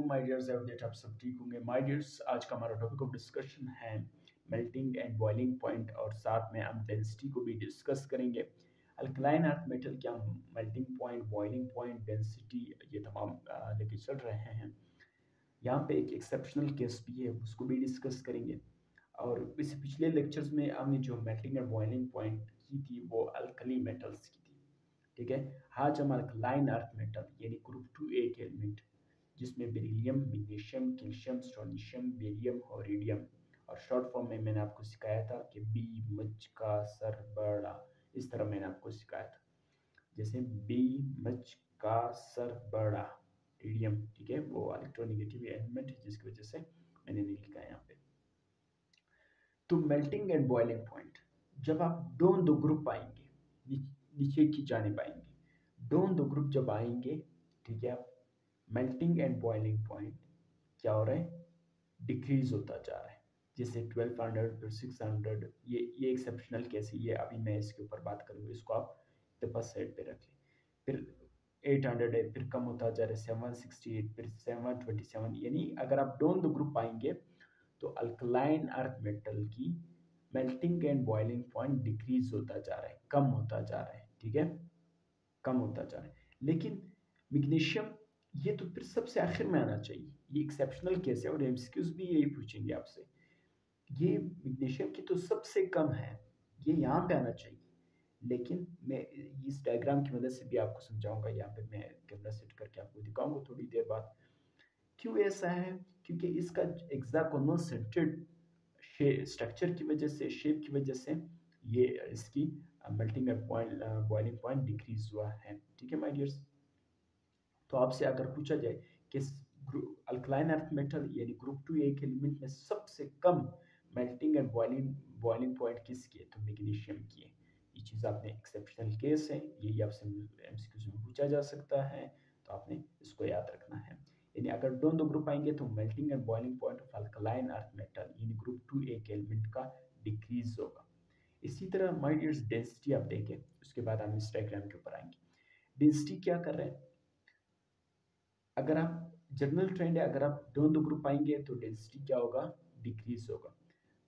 My dears, I hope that आप सब ठीक होंगे। माय डियर्स, आज का हमारा टॉपिक ऑफ डिस्कशन है मेल्टिंग एंड बॉइलिंग पॉइंट, और साथ में हम डेंसिटी को भी डिस्कस करेंगे। अल्कलाइन अर्थ मेटल क्या melting point, boiling point, density, ये तमाम लेके चल रहे हैं। यहाँ पे एक एक्सेप्शनल केस भी है, उसको भी डिस्कस करेंगे। और इस पिछले लेक्चर्स में हमने जो मेल्टिंग एंड बॉइलिंग पॉइंट की थी वो अल्कली मेटल्स की थी, ठीक है। आज हम अल्कलाइन अर्थ मेटल यानी ग्रुप 2A के एलिमेंट, जिसमें beryllium, magnesium, calcium, strontium, barium और रेडियम, और शॉर्ट फॉर्म में मैंने आपको सिखाया था कि बी मच का सर बड़ा, इस तरह मैंने आपको सिखाया था, जैसे बी मच का सर बड़ा रेडियम, ठीक है, वो इलेक्ट्रोनेगेटिव एलिमेंट है जिसकी वजह से मैंने नहीं लिखा है यहाँ पे। तो मेल्टिंग एंड बॉइलिंग पॉइंट, जब आप दो ग्रुप आएंगे नीचे की जानिब आएंगे, दो ग्रुप जब आएंगे, ठीक है, मेल्टिंग एंड बॉइलिंग पॉइंट क्या हो रहा है, डिक्रीज होता जा रहा है। जैसे 1200 फिर 600, ये एक्सेप्शनल केस है, ये अभी मैं इसके ऊपर बात करूँगा, इसको आप बस साइड पे रख लें। फिर 800 है, फिर कम होता जा रहा है 768, फिर 727, यानी अगर आप दो ग्रुप आएंगे तो अल्कलाइन अर्थ मेटल की melting and boiling point decrease होता जा रहा है, कम होता जा रहा है, ठीक है, कम होता जा रहा है। लेकिन मैग्नीशियम, ये तो फिर सबसे आखिर में आना चाहिए, ये एक्सेप्शनल केस है और एमसीक्यूज भी यही पूछेंगे आपसे। ये मैग्नीशियम की तो सबसे कम है, ये यहाँ पे आना चाहिए, लेकिन मैं इस डायग्राम की मदद से भी आपको समझाऊंगा। यहाँ पे मैं कैमरा सेट करके आपको दिखाऊंगा थोड़ी देर बाद। क्यों ऐसा है, क्योंकि इसका हेक्सागोनल सेंटर्ड स्ट्रक्चर की वजह से, शेप की वजह से ये इसकी melting point, boiling point decrease हुआ है, ठीक है माय डियर्स। तो आपसे अगर पूछा जाए कि अल्कलाइन अर्थ मेटल यानी ग्रुप 2A के एलिमेंट में सबसे कम मेल्टिंग एंड बॉइलिंग पॉइंट किसकी है, तो मैग्नीशियम की है। ये चीज़ आपने एक्सेप्शनल केस है, यही आपसे एमसीक्यूज में पूछा जा सकता है, तो आपने इसको याद रखना है। यानी अगर दो ग्रुप आएंगे तो melting and boiling point of alkaline earth metal यानी ग्रुप 2A के एलिमेंट का डिक्रीज होगा। इसी तरह माय डियर्स, डेंसिटी आप देखें, उसके बाद हम इस डायग्राम के ऊपर आएंगे। डेंसिटी क्या कर रहे हैं, अगर आप जनरल ट्रेंड है, अगर आप दो ग्रुप आएंगे तो डेंसिटी क्या होगा, डिक्रीज होगा।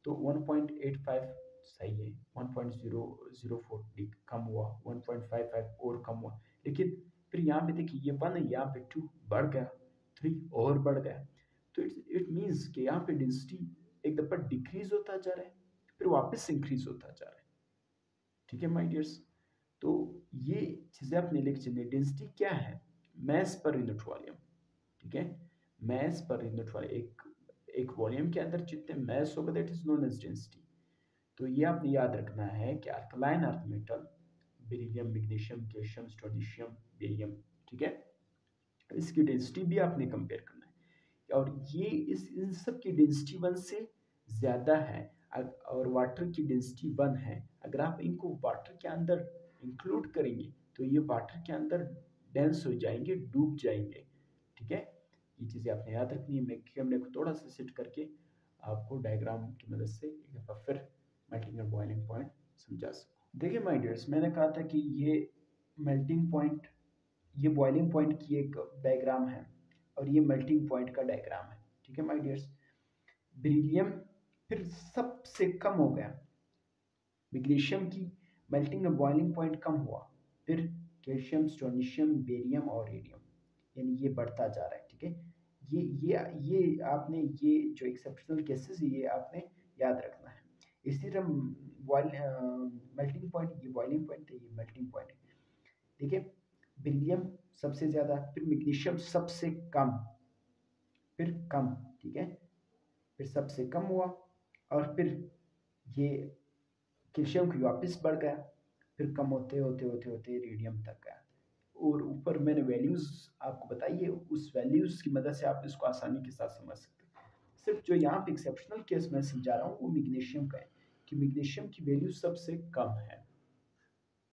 तो 1.85 सही है, 1.004 कम हुआ, 1.55 और कम हुआ। लेकिन फिर यहाँ पे देखिए ये 1 है, यहाँ पे 2 बढ़ गया, 3 और बढ़ गया। तो इट मीन्स कि यहाँ पे डेंसिटी एक दफा डिक्रीज होता जा रहा है, फिर वापस इंक्रीज होता जा रहा है, ठीक है माय डियर्स। तो ये चीज़ें आपने लिख चलिए। डेंसिटी क्या है, मैस पर यूनिट वॉल्यूम, ठीक है, मैस पर यूनिट वॉल्यूम, एक वॉल्यूम के अंदर जितने मैस होगा that is known as density. तो ये आपने याद रखना है कि alkaline earth metal beryllium, magnesium, calcium, strontium, barium, ठीक है, इसकी डेंसिटी भी आपने कंपेयर करना है, और ये इन सब की डेंसिटी 1 से ज़्यादा है, और वाटर की डेंसिटी 1 है। अगर आप इनको वाटर के अंदर इंक्लूड करेंगे तो ये वाटर के अंदर डेंस हो जाएंगे, डूब जाएंगे, ठीक है। ये चीज़ें आपने याद रखनी है। मैं कैमरे को थोड़ा सा सेट करके आपको डायग्राम की मदद से एक दफ़ा फिर मेल्टिंग और बॉइलिंग पॉइंट समझा सकूँ। देखिए माय डियर्स, मैंने कहा था कि ये मेल्टिंग पॉइंट, ये बॉइलिंग पॉइंट की एक डायग्राम है और ये मेल्टिंग पॉइंट का डायग्राम है, ठीक है माय डियर्स। बेरिलियम फिर सबसे कम हो गया, मैग्नीशियम की मेल्टिंग और बॉइलिंग पॉइंट कम हुआ, फिर कैल्शियम, स्ट्रोंशियम, बेरियम और रेडियम, यानी ये बढ़ता जा रहा है, ठीक है। ये आपने, ये जो एक्सेप्शनल केसेस है ये आपने याद रखना है। इसी तरह मेल्टिंग पॉइंट, ये बॉइलिंग पॉइंट है, ये मेल्टिंग पॉइंट है, ठीक है। बेरिलियम सबसे ज़्यादा, फिर मैग्नीशियम सबसे कम, फिर कम, ठीक है, फिर सबसे कम हुआ, और फिर ये कैल्शियम की वापस बढ़ गया, फिर कम होते होते होते होते रेडियम तक गया। और ऊपर मैंने वैल्यूज़ आपको बताइए, उस वैल्यूज़ की मदद से आप इसको आसानी के साथ समझ सकते हैं। सिर्फ जो यहाँ पे एक्सेप्शनल केस मैं समझा रहा हूँ वो मैग्नीशियम का है, कि मैग्नीशियम की वैल्यू सबसे कम है,